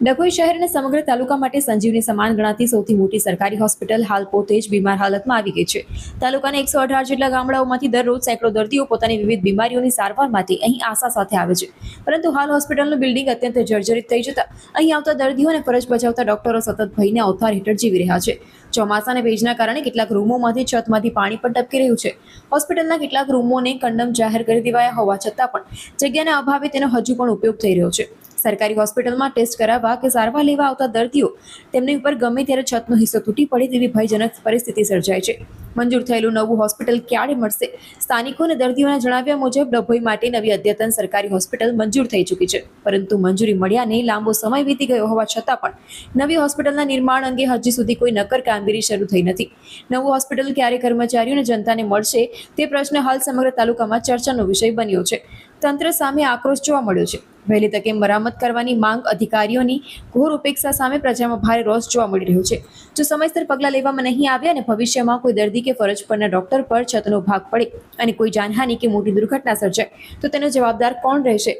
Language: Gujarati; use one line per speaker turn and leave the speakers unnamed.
ડભોઈ શહેર અને સમગ્ર તાલુકા માટે સંજીવની સમાન ગણાતી સૌથી મોટી સરકારી હોસ્પિટલ હાલ પોતે જ બીમાર હાલતમાં આવી ગઈ છે. તાલુકાના 118 જેટલા ગામડાઓમાંથી દરરોજ સેંકડો દર્દીઓ પોતાની વિવિધ બીમારીઓની સારવાર માટે અહીં આશા સાથે આવે છે, પરંતુ હાલ હોસ્પિટલનું બિલ્ડિંગ અત્યંત જર્જરિત થઈ જતા અહીં આવતા દર્દીઓ અને ફરજ બજાવતા ડોક્ટરો સતત ભયના અવતાર હેઠળ જીવી રહ્યા છે. ચોમાસા અને ભેજના કારણે કેટલાક રૂમોમાંથી છતમાંથી પાણી પણ ટપકી રહ્યું છે. હોસ્પિટલના કેટલાક રૂમોને કંડમ જાહેર કરી દેવાયા હોવા છતાં પણ જગ્યાના અભાવે તેનો હજુ પણ ઉપયોગ થઈ રહ્યો છે. સરકારી હોસ્પિટલમાં ટેસ્ટ કરાવવા કે સારવાર લેવા આવતા દર્દીઓ તેમની ઉપર ગમે ત્યારે છતનો હિસ્સો તૂટી પડે તેવી ભયજનક પરિસ્થિતિ સર્જાય છે. મંજૂર થયેલું નવું હોસ્પિટલ ક્યારે મળશે? સ્થાનિકો અને દર્દીઓના જણાવ્યા મુજબ ડભોઈ માટે નવી અદ્યતન સરકારી હોસ્પિટલ મંજૂર થઈ ચૂકી છે, પરંતુ મંજૂરી મળ્યાને લાંબો સમય વીતી ગયો હોવા છતાં પણ નવી હોસ્પિટલના નિર્માણ અંગે હજી સુધી કોઈ નક્કર કામગીરી શરૂ થઈ નથી. નવું હોસ્પિટલ ક્યારે કર્મચારીઓ અને જનતાને મળશે તે પ્રશ્ન હાલ સમગ્ર તાલુકામાં ચર્ચાનો વિષય બન્યો છે. તંત્ર સામે આક્રોશ જોવા મળ્યો છે. વહેલી તકે મરામત કરવાની માંગ, અધિકારીઓની ઘોર ઉપેક્ષા સામે પ્રજામાં ભારે રોષ જોવા મળી રહ્યો છે. જો સમયસર પગલાં લેવામાં નહીં આવ્યા અને ભવિષ્યમાં કોઈ દર્દી કે ફરજ પરના ડોક્ટર પર છતનો ભાગ પડે અને કોઈ જાનહાનિ કે મોટી દુર્ઘટના સર્જાય તો તેનો જવાબદાર કોણ રહેશે?